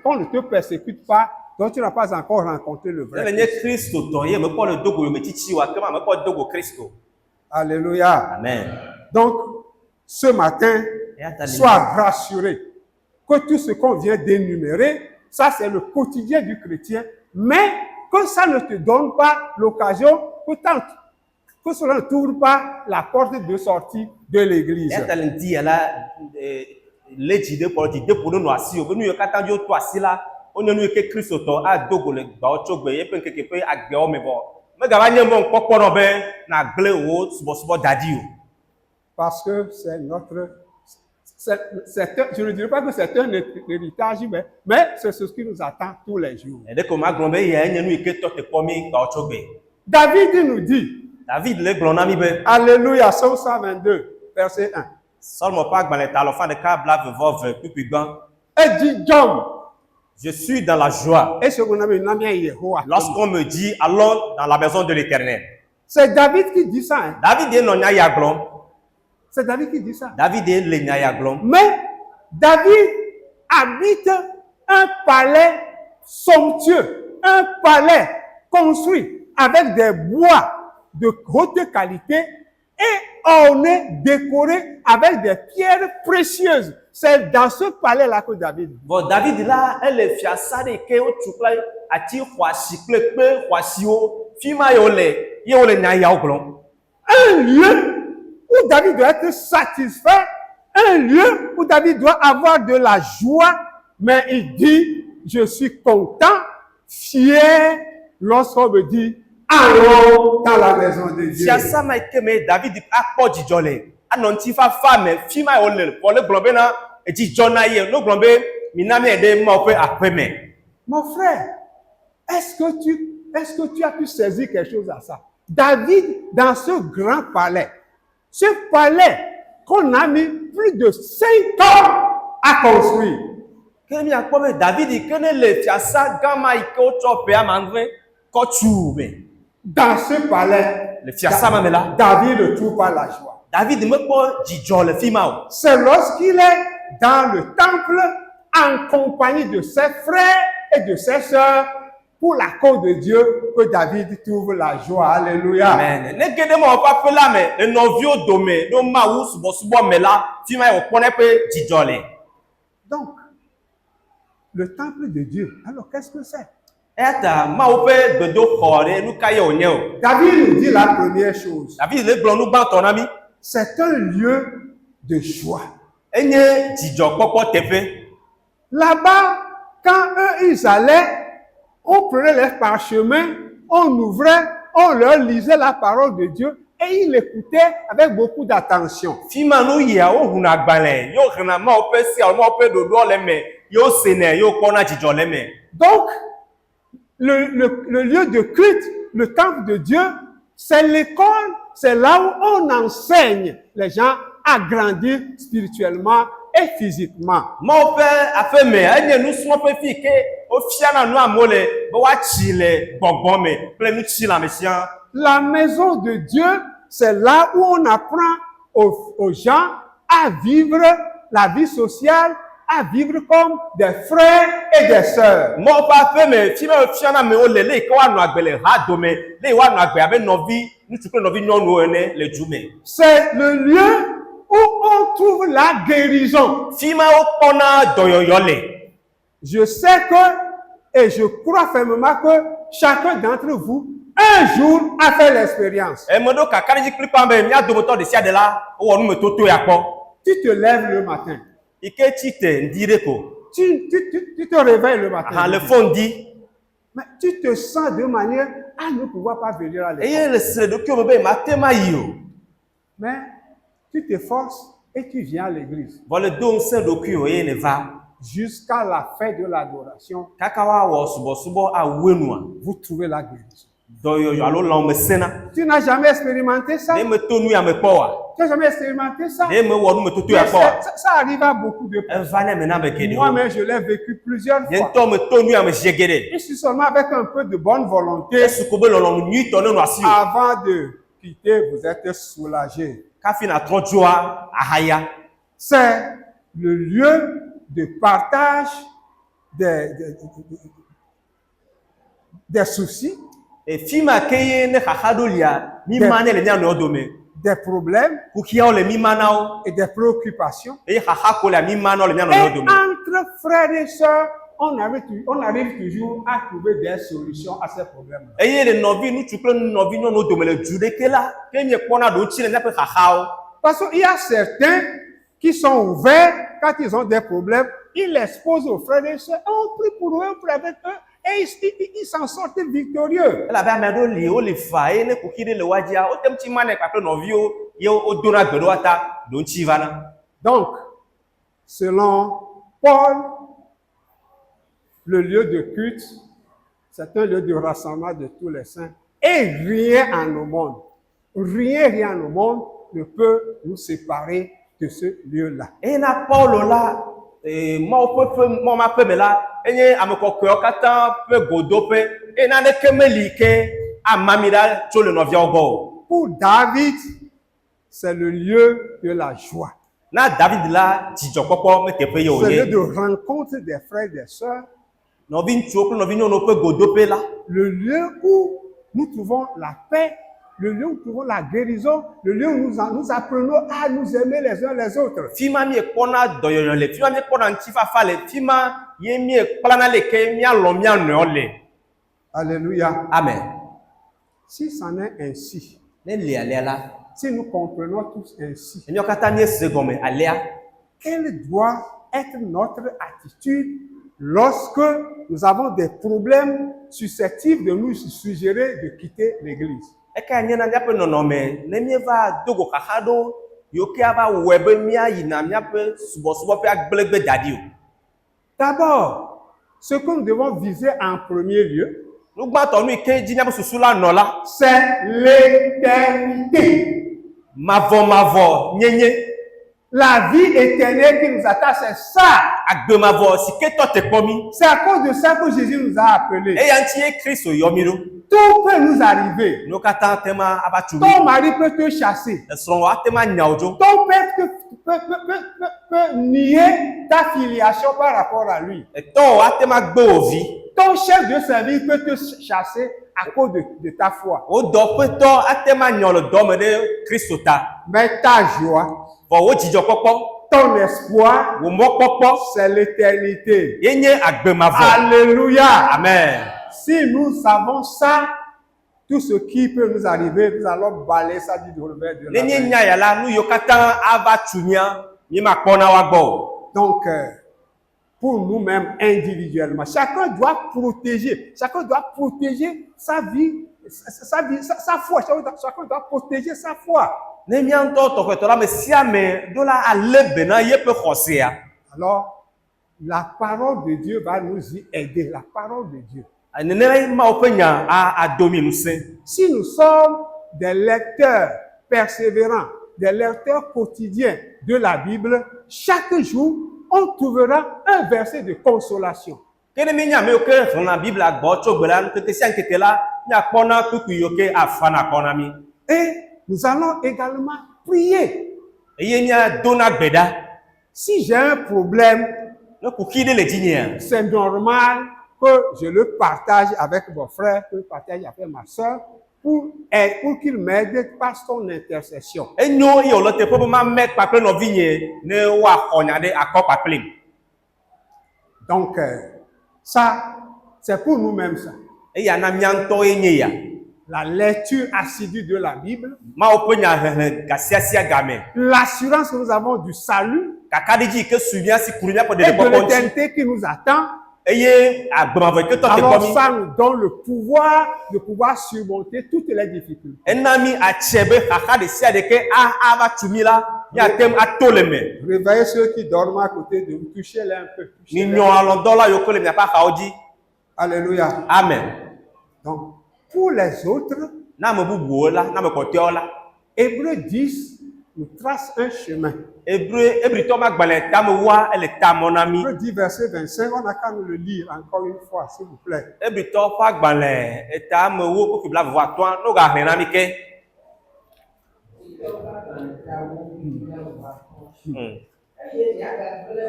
on ne te persécute pas, donc tu n'as pas encore rencontré le vrai. Le nye Christ to ye me ko le dogo yo me titi wa kema me ko dogo Christo. Alléluia. Amen. Donc, ce matin, sois rassuré que tout ce qu'on vient d'énumérer, ça c'est le quotidien du chrétien, mais que ça ne te donne pas l'occasion, que cela ne t'ouvre pas la porte de sortie de l'église. Dit là leji de pour nous asi o nu yo kata jo to asi la o nu ke Christo to a dogo le gba o chogbe ye pe keke pe agbe o me bo me ga ba nye mo npopo no be na gle o subo dadi o. Parce que je ne dirais pas que c'est un héritage, mais c'est ce qui nous attend tous les jours. E de ko ma glon be ye nye nu ke to te po mi gba o chogbe. David nous dit, David le glon na mi be. Alléluia, Psaume 122, verset 1. Seulement pas gba le ta lo fa de ka bla veuve pipi gban. Et dit John, je suis dans la joie. Et ce qu'on a mis lorsqu'on me dit allons dans la maison de l'Éternel. C'est David qui dit ça. Hein? David est non ya glon. C'est David qui dit ça. David est le ya glon. Mais David habite un palais somptueux, un palais construit avec des bois de haute qualité et orné, décoré avec des pierres précieuses. C'est dans ce palais-là que David vit. Bon, David là, elle est fiassade que au chukla ati hwasi klepe hwasi o fima yo le na ya oglon. Un lieu où David doit être satisfait, un lieu où David doit avoir de la joie, mais il dit, je suis content, fier, lorsqu'on me dit, allons dans la maison de Dieu. Fiassa ma keme David a po jijole. Anonti fa femme fima yo le pour le glombe na e jijona ye no glombe minami ede mo pe apeme. Mon frère, est-ce que tu as pu saisir quelque chose à ça? David, dans ce grand palais, ce palais qu'on a mis plus de 5 ans à construire. Kemi akpome David kene le fiassa gama iko chope amandre ko chube. Dans ce palais, le fiassa mamela, David ne trouve pas la joie. David me po jijole fima. C'est lorsqu'il est dans le temple en compagnie de ses frères et de ses sœurs pour la cause de Dieu que David trouve la joie. Alléluia. Amen. Ne gede mo pa pe la me le novio dome no ma wu subo me la fima o pone pe jijole. Donc le temple de Dieu. Alors qu'est-ce que c'est? Eta ma o pe gbedo khore nu kaye onye o. David nous dit la première chose. David le glon nu gba ton ami. C'est un lieu de joie. Enye jijo popo tepe. Là-bas, quand eux ils allaient, on prenait les parchemins, on ouvrait, on leur lisait la parole de Dieu et il écoutait avec beaucoup d'attention. Fima nu yia wo huna gbale, yo hna ma o pe si o ma o pe dodo le me, yo sene, yo kona jijo le me. Donc, le lieu de culte, le temple de Dieu, c'est l'école, c'est là où on enseigne les gens à grandir spirituellement et physiquement. Ma o pe afe me, enye nu sumo pe fi ke o fiana nu amole, bo wa chi le gbogbo me, ple nu chi la mesia. La maison de Dieu, c'est là où on apprend aux gens à vivre la vie sociale, à vivre comme des frères et des sœurs. Mo pa fe me, fiana me o le ko wa nu agbele ha do me, le wa nu agbe abe novi, nu tukle novi nyonu ene le jume. C'est le lieu où on trouve la guérison. Fima o kona doyoyo le. Je sais que, et je crois fermement que chacun d'entre vous, un jour, a fait l'expérience. E mo do kakari ji klipa me, mi ado moto de sia de la, o wonu me toto ya po. Tu te lèves le matin. Ike chite ndire ko. Tu te réveilles le matin. Ha le fond dit. Mais tu te sens de manière à ne pouvoir pas venir à l'école. Eye le se do ki o be ma tema yo. Mais tu t'efforces et tu viens à l'église. Bo le do se do ki o ye ne va. Jusqu'à la fin de l'adoration, Kaka wa wo subo a wenua. vous trouvez la guérison. Doyoyo alo la o me sena. Tu n'as jamais expérimenté ça? Ne me tonu ya me po wa. Tu n'as jamais expérimenté ça? Ne me wo nu me toto ya Mais po wa. ça arrive à beaucoup de E personnes. va ne me na be kede. Moi-même, je l'ai vécu plusieurs Ye fois. nto me tonu ya me jegede. Et c'est seulement avec un peu de bonne volonté, Esu ko be lolo nyi to no asi. avant de quitter, vous êtes soulagé. Ka fi na trojoa ahaya. C'est le lieu de partage des soucis, E fima keye ne hahadolia, mi mane le nya no do me. des problèmes Kukia o le mi manao. et des préoccupations. E hahako le mi mano le nya Et no do me. entre frères et sœurs, on arrive toujours à trouver des solutions à ces problèmes. Eye le novi nu tukle novi nyo no do me le jude ke la. Ke nye kona do chi le nya pe hahao. Parce qu'il y a certains qui sont ouverts quand ils ont des problèmes, ils l'exposent aux frères et sœurs, on prie pour eux, on prie avec eux, et ils s'en sortent victorieux. La ba me do li o le fa e ne kukide le wajia. O tem chi mane ka pe novi o ye o dona gbedo ata do chi vana. Donc, selon Paul, le lieu de culte, c'est un lieu de rassemblement de tous les saints. Et rien en au monde, rien au monde ne peut nous séparer de ce lieu-là. E na Paulo la mo ma pe me la enye amekoko yo kata pe godo pe e na ne kemeli ke amamira tso le novia ogo. Pour David, c'est le lieu de la joie. Na David la jijopopo me tepe yo C'est le lieu ye. de rencontre des frères et des sœurs. Novi ntso ko novi nyono pe godo pe la. Le lieu où nous trouvons la paix, le lieu où nous trouvons la guérison, le lieu où nous apprenons à nous aimer les uns les autres. Fima mi ekpona doyoyo le, fima mi ekpona ntifa fa le, fima ye mi ekplana le ke mi alo mi ano le. Alléluia. Amen. Si c'en est ainsi, Ne le la. si nous comprenons tous ainsi, Enyo kata mi segome alea. quelle doit être notre attitude lorsque nous avons des problèmes susceptibles de nous suggérer de quitter l'église? Eka nye na miape nonome, ne mi va dogo kakado, yo ke ava webe mia yina miape subo pe agbelegbe dadi o. D'abord, ce que nous devons viser en premier lieu, Lugba to nu ike ji miape susu la no la. c'est l'éternité. Mavo, nyenye. La vie éternelle qui nous attend, c'est ça. Agbe mavo, si ke to te pomi. C'est à cause de ça que Jésus nous a appelés. E yanti e Christ yomiro. Tout peut nous arriver. No kata tema abachumi. Ton mari peut te chasser. Esron wa tema nyaojo. Ton père peut nier ta filiation par rapport à lui. E ton wa tema gbe ovi. Ton chef de service peut te chasser à cause de ta foi. O do pe to atema nyolo do me de Christota. Mais ta joie, Bo wo jijo popo. ton espoir, Wo mo popo. c'est l'éternité. Yenye agbe mavo. Alléluia. Amen. Si nous savons ça, tout ce qui peut nous arriver, nous allons balayer ça du revers de la Nenye main. nya ya la nu yo kata ava tunya mi ma kpona wa gbo. Donc, pour nous-mêmes individuellement, chacun doit protéger sa vie sa foi. Chacun doit protéger sa foi. Ne mía ŋutɔ tɔxɔtɔ la me sia ame ɖo la alé be na yeƒe xɔsea. Alors, la parole de Dieu va nous y aider. La parole de Dieu. Nenema Mawu ƒe nya adomi ŋusẽ. Si nous sommes des lecteurs persévérants, des lecteurs quotidiens de la Bible, chaque jour, on trouvera un verset de consolation. Ke ne míenya ame yiwo ke xlẽna Biblia gbɔ tso gbe la ŋkeke sia ŋkeke la, míakpɔna kpukpui yiwo ke afana kɔ na mí. Et nous allons également prier. Eye míadona gbe ɖa. Si j'ai un problème, Ne kuxi ɖe le dzinyea, c'est normal que je le partage avec mon frère, que je partage avec ma soeur, pour qu'il m'aide par son intercession. enyo ye wòle teƒe be mamɛ kpakple nɔvinye ne woaxɔ nya ɖe akɔ kpakplim. Donc, ça, c'est pour nous-mêmes ça. Eya na mía ŋutɔwoe nye ya. La lecture assidue de la Bible, Mawu ƒe nyahehe gasiasia game. l'assurance que nous avons du salut Kakaɖedzi yi ke su mía si kuru míaƒe et de ɖeɖekpɔkpɔ ŋuti. l'éternité qui nous attend. Eye agbemavɔ yi ke tɔ te Alors kpɔ mí. ça nous donne le pouvoir de pouvoir surmonter toutes les difficultés. Ena mí atse be xaxa ɖe sia ɖe ke ava tu mí la, míate ŋu ato le me. Réveillez ceux qui dorment à côté de vous, touchez-les un peu. touchez-les. Minyɔ alɔdɔla yiwo ke le miaƒe axawo dzi. Alléluia. Amen. Donc, pour les autres, Na ame bubuwo la, na ame kpɔtɔewo la, Hébreux 10 nous trace un chemin. Hebritɔ ma gbalẽ tamewoa ele tamɔ na mí. Hébreux 10, verset 25, on n'a qu'à nous le lire encore une fois, s'il vous plaît. Hebritɔ ƒe agbalẽ etamewo kpekpe blaeve-vɔ-atɔ̃a no gahlẽ na mí ke. Eye miagagblẽ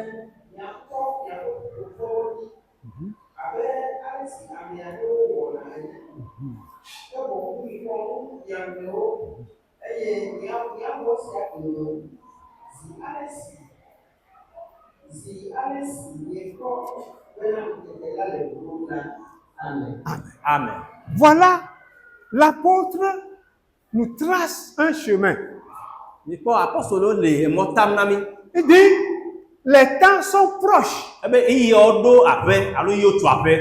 miakpɔ miaƒe fofowo dzi abe ale si ame aɖewo wɔna ene. Ke boŋ mikpɔ nu biamewo eye miawɔ sia gblɔ zi ale si miekpɔ bena ŋkeke la le ɖoɖom la. Amen. Amen. Voilà, l'apôtre nous trace un chemin. Mikpɔ apɔstolowo le emɔ tam na mí. Il dit, les temps sont proches. Ebe eyiwo ɖo aƒe alo eyiwo tu aƒe.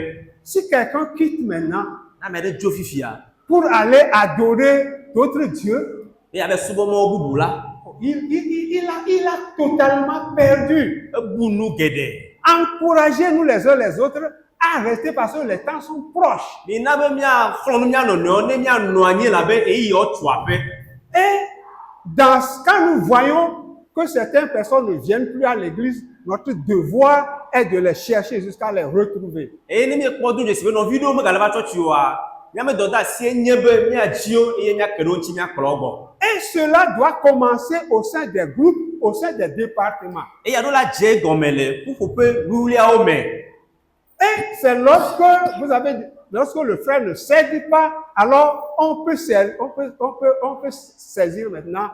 Si quelqu'un quitte maintenant Ne ame ɖe dzo fifia, pour aller adorer d'autres dieux, eye abe subɔmɔwo bubu la, il a totalement perdu. ebu nu geɖe. Encouragez-nous les uns les autres à rester parce que les temps sont proches. Mina be míaxlɔ̃ nu mía nɔnɔewo ne míanɔ anyi labe eyiwo tu aƒe. Et quand nous voyons que certaines personnes ne viennent plus à l'église, notre devoir est de les chercher jusqu'à les retrouver. Eye ne míekpɔ do dzesi be nɔvi ɖewo megale va tsɔtsi oa, míame dɔdeasie nye be míadzi wo eye míake ɖe wo ŋuti míakplɔ wo gbɔ. Et cela doit commencer au sein des groupes, au sein des départements. Eya ɖo la dze gɔme le ƒuƒoƒe wuwliawo me. Et c'est lorsque le frère ne cède pas, alors on peut saisir maintenant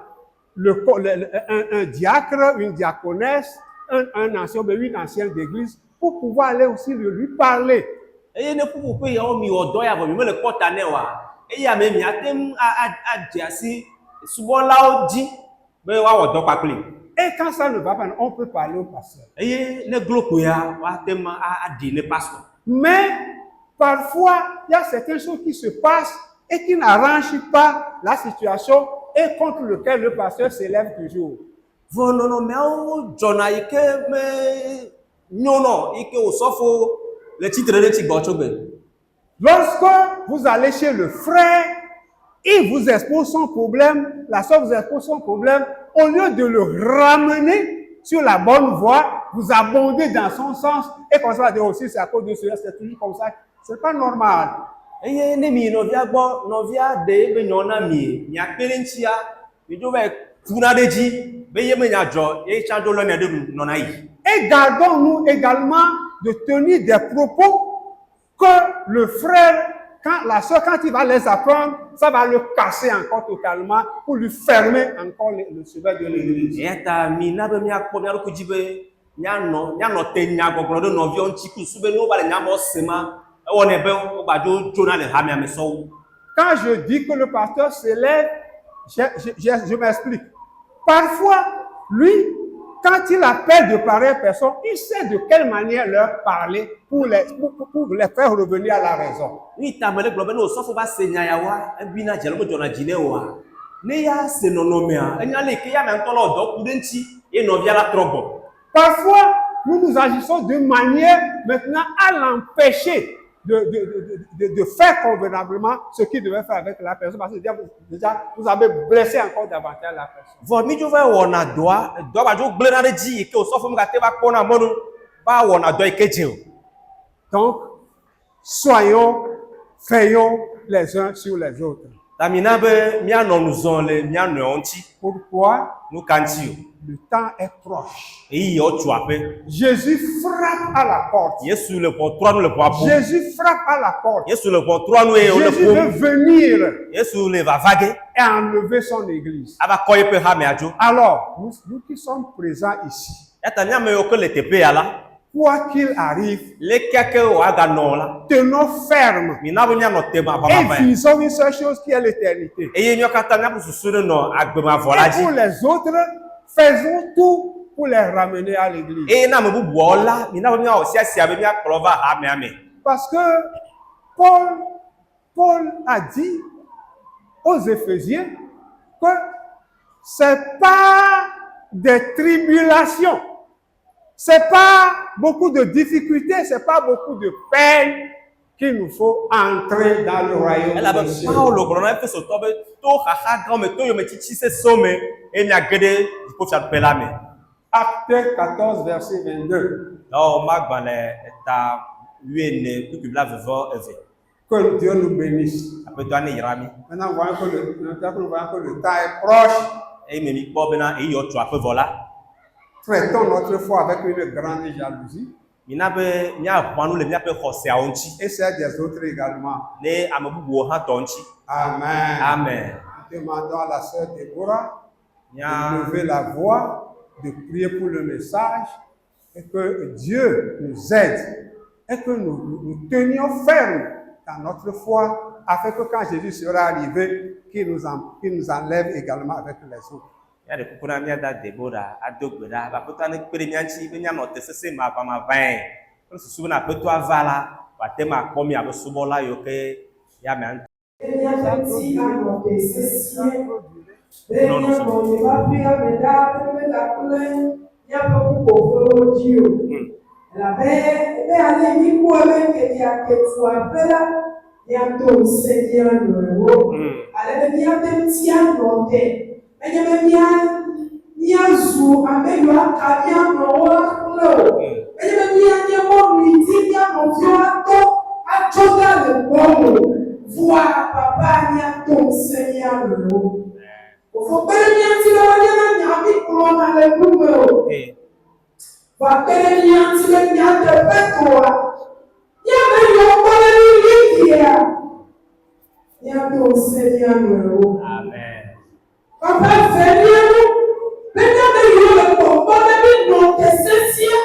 un diacre, une diaconesse, un ancien, une ancienne d'église, pour pouvoir aller aussi lui parler. Eye ne ƒuƒoƒe yawo mi wɔ dɔ ya vɔ mi mele kpɔ ta nɛ oa, eya me miate ŋu adze asi subɔlawo dzi be woawɔ dɔ kpakpli. Et quand ça ne va pas, on peut parler au pasteur. Eye ne glo ko ya, woate ŋu aɖi ne pastor. Mais parfois, il y a certaines choses qui se passent et qui n'arrangent pas la situation et contre lequel le pasteur s'élève toujours. Vɔ nɔnɔmeawo dzɔna yi ke me nyɔnɔ yi ke wòsɔfo le tsitre ɖe tsi gbɔ tso gbe. Lorsque vous allez chez le frère, il vous expose son problème, la soeur vous expose son problème, au lieu de le ramener sur la bonne voie, vous abondez dans son sens et comme ça, aussi c'est à cause de cela, c'est toujours comme ça. C'est pas normal. Eye ne mi nɔvia gbɔ, nɔvia ɖe be nyɔ na mi, miakpe ɖe ŋutia, mi dzo va kuna ɖe dzi be ye me nya dzɔ, ye tsã dzo lɔ ne ɖe nɔna yi. Et gardons-nous également de tenir des propos que le frère, la soeur, quand il va les apprendre, ça va le casser encore totalement pour lui fermer encore le chemin de l'église. Eya ta mi na be miakpɔ mia ɖokui dzi be mianɔ te nya gbɔgblɔ ɖe nɔviawo ŋuti ku su be ne wova le nya mɔ se ma, ewɔ ne be wogbadzo dzona le hamea me sɔwo. Quand je dis que le pasteur s'élève, je m'explique. Parfois, lui, quand il appelle de pareilles personnes, il sait de quelle manière leur parler pour les faire revenir à la raison. Ni tamele glo be no so fo ba se nya ya wa ebi na jelo mo jona jine wa. Ne ya se nonomea, enya le ke ya me ntolo do ku de nti e no via la trobo. Parfois, nous agissons de manière maintenant à l'empêcher de faire convenablement ce qu'il devait faire avec la personne, parce que déjà vous avez blessé encore davantage la personne. Vo mi jo ve wona doa ba jo gble na de ji ke o so fo mo ka te ba ko na mo no ba wona do ikeje o. Donc, faisons les uns sur les autres. Tamina be mi ano nous on le mi ano onti. Pourquoi? Nous kanti o. Le temps est proche. E yo tu ape. Jésus frappe à la porte. Yesu le po 3 nous le po apo. Jésus frappe à la porte. Yesu le po 3 nous e o le Jésus po. veut venir Yesu le va vaguer. et enlever son église. Aba koye pe ha me ajo. Alors, nous qui sommes présents ici, Eta nya me yo ke le tepe ala. quoi qu'il arrive, Le keke o aga no la. tenons ferme Mi na bo nya no te ma ba et ba. visons une seule chose qui est l'éternité. E ye nyo kata nya bu susu no agbe ma Et volaji. pour les autres, faisons tout pour les ramener à l'église. E na me bu bola, mi na bo nya o sia sia be nya klova ha me ame. Parce que Paul a dit aux Éphésiens que c'est pas des tribulations, c'est pas beaucoup de difficultés, c'est pas beaucoup de peine qu'il nous faut entrer dans le royaume Elle avait des cieux. Paulo grona pe so to be to haha grand me to yo me chichi se some e nya gede ko cha pe la me. Acte 14, verset 22. No magba le ta wiene ku bibla vivo eve. Que Dieu nous bénisse. Ape to ani yirami. Maintenant, nous voyons que le temps est proche. E me mi po be na e yo tu ape vola. Traitons notre foi avec une grande jalousie Mina be nya kwanu le mia pe khose a onchi. et celle des autres également. Ne amabubu o ha tonchi. Amen. Amen. Demandons à la sœur Déborah Nya de lever la voix, de prier pour le message et que Dieu nous aide et que nous tenions ferme dans notre foi afin que quand Jésus sera arrivé, qu'il nous enlève également avec les autres. ya de kukuna mia da Debora adogbeda ba pota ne pere mia nchi be nya no tesese ma ba ma vain. Ko susu na peto avala ba tema komi abe subola yo ke ya me an. Voir papa ni ton Seigneur le haut. Il faut que les gens qui sont dans le boulot. Va que les gens qui sont dans le pétrole. Il y a des gens qui sont là. Il y a ton Seigneur le haut. Amen. Papa, Seigneur, peut-être que le combat de notre Seigneur.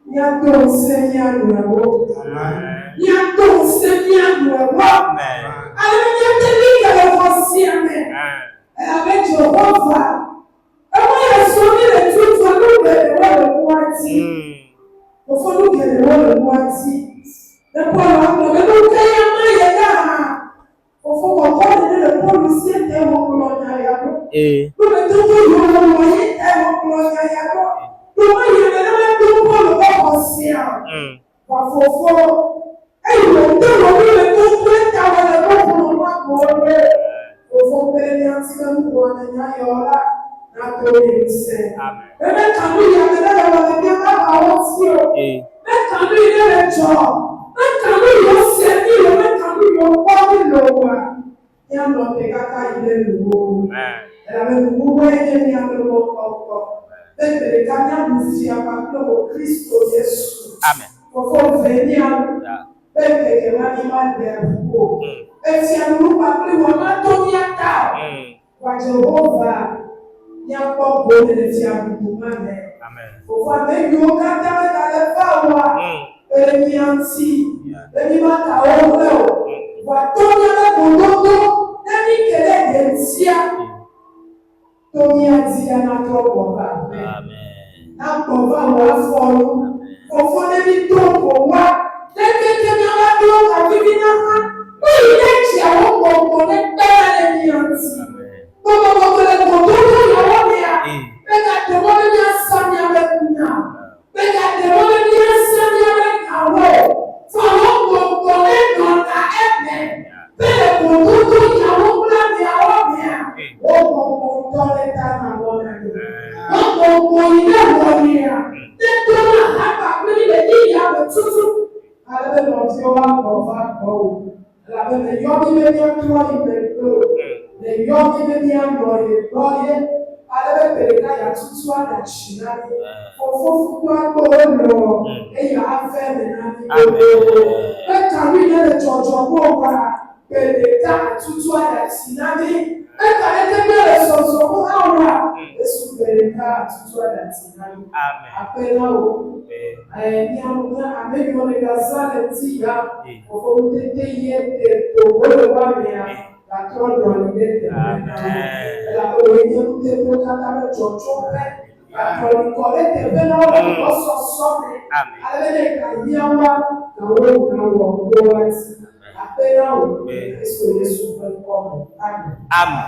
Il y a ton Seigneur le haut. Amen. Il y a ton Seigneur le haut. Amen. Avec Jéhovah, comment il a sonné les trucs, il faut nous guérir le moitié. Il faut nous guérir le moitié. Le pauvre, mais nous payons il faut qu'on connaisse le policier et mon colonial. Nous mettons le moyen et mon colonial. Nous mettons le conscient. Parfois, et nous mettons le il faut que les gens qui sont pour les gens qui sont là, n'attendent pas. Mais quand il y a des gens qui sont là, mais quand il y a des gens, mais quand il y a des servis, mais quand il y a des gens, il y a des gens qui sont nouveaux. Il y a des nouveaux qui sont nouveaux. Mais les gens qui sont au Christ Jésus. Amen. Il faut venir. Mais que l'animal est beau. Et si nous parlons, on a tout mis à table. Quand Jéhovah, il y a pas beau de faire pour moi-même. Faut voir même nous quand on est dans le phare, et les mianti, les mimata au réo. Voir tout le monde au dos, les miquelets des siens. Tout mis à dire à notre Amen. n'akpɔva wò afɔ no fɔfɔ ne bi to wò wa tɛtɛtɛ mi ava do afi bi n'afa oyi ne tsi awo gbɔgbɔ ne kpɛra le mia ti gbɔgbɔgbɔ le gbɔdodo yawo mia bɛka dɛmɔ ne mia sa mia bɛ kunya bɛka dɛmɔ ne mia sa mia bɛ kawo fɔwɔ gbɔgbɔ ne nɔ na ɛmɛ bɛlɛ gbɔdodo yawo kple miawo mia wo gbɔgbɔ tɔ le ta na wɔ na do wo gbɔgbɔ yi ne wɔ mia ne to na hapa kpli le yi ya bɛ tutu ale bɛ nɔviwo wa gbɔ va gbɔ o elabe le yɔ mi bɛ mia trɔ yi bɛ do le yɔ mi bɛ mia nɔ yi gbɔ ye ale bɛ bere ka ya tutu adatsi na mi fofo fuku akpɔ wo lɔ eye afɛ me na mi gbogbo eka mi ne le dzɔdzɔ mo wa bere ka tutu adatsi na mi eka ne te me le sɔsɔ mo awa esu bere ka tutu adatsi na mi apena wo mia ame yɔ le gaza le ti ya fofo tete ye te to wo le wa mea gatrɔ dɔɔni ɖe teƒe na wo elabe wo nye nuteƒewo katã be dzɔdzɔ pɛ gatrɔlikɔ ɖe teƒe na wo le gbɔsɔsɔ me alebe ne gayia wa na wo na wɔ wo wa ti aƒe na wo Kristo Yesu ƒe ŋkɔ me amen.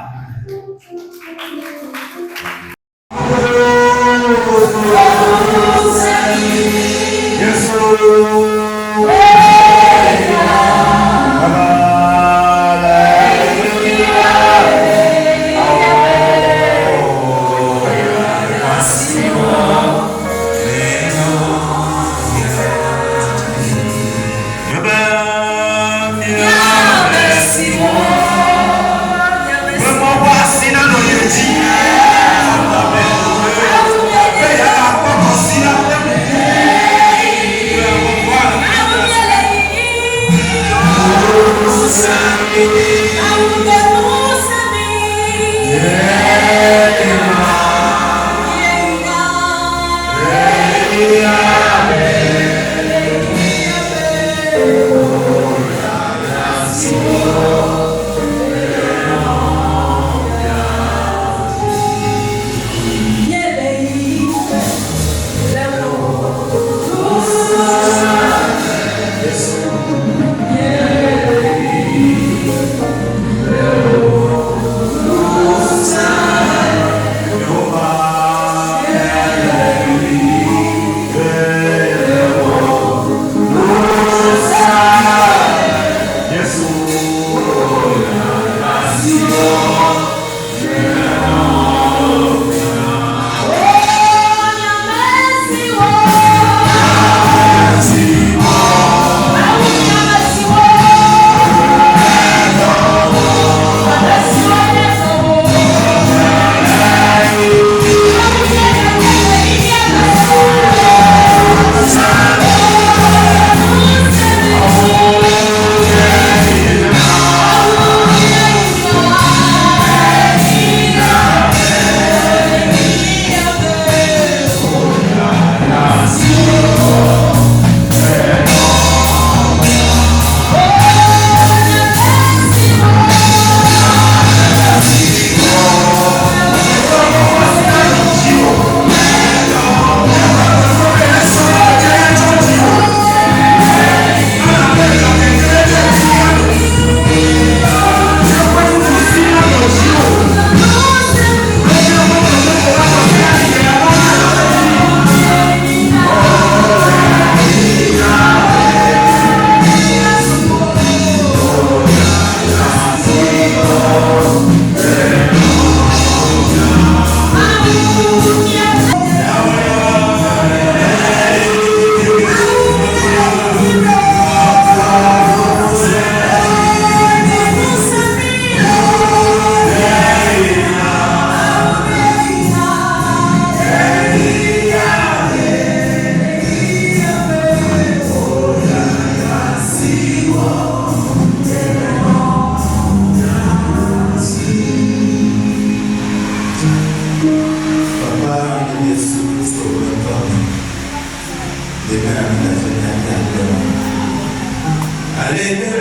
Alena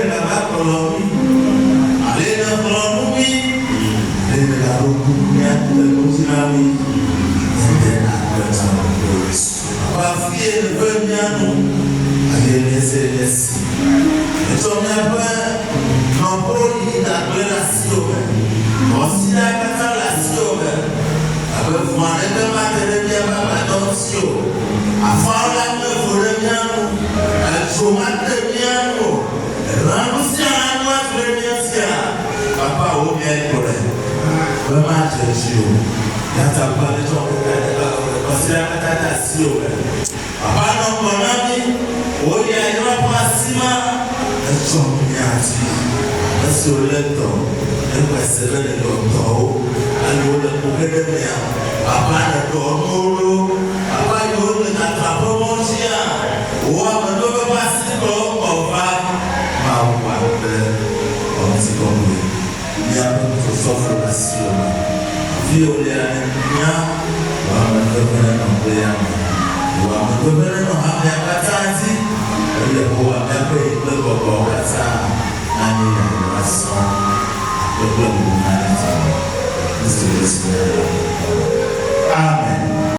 Bafie ne peut bien nous. Aïe, laissez. Et ton appel, non, pour lui, la relation. Aussi, la relation. Avec moi, les deux matériels, bien, ma adoption. Afin la me voulait bien nous. Elle chômate bien nous. L'ambulance à moi, je veux bien faire. Papa, où bien pour elle? Vraiment, je suis. Yata pale chokka basira kata sio apana mwanami odi aywa pasima chomnyati basio leto ekwesele le doto alole kukedemia apana domolo apayo na trapomosia wa mandoba basiko ova mawate onzikomwe ya kusofra basio Violeanya, wametoka mbele wametoka na hapa ya katati, ile kwa hapa ile kwa kata nani ya wasa, kwa kwa mwanadamu. Amen.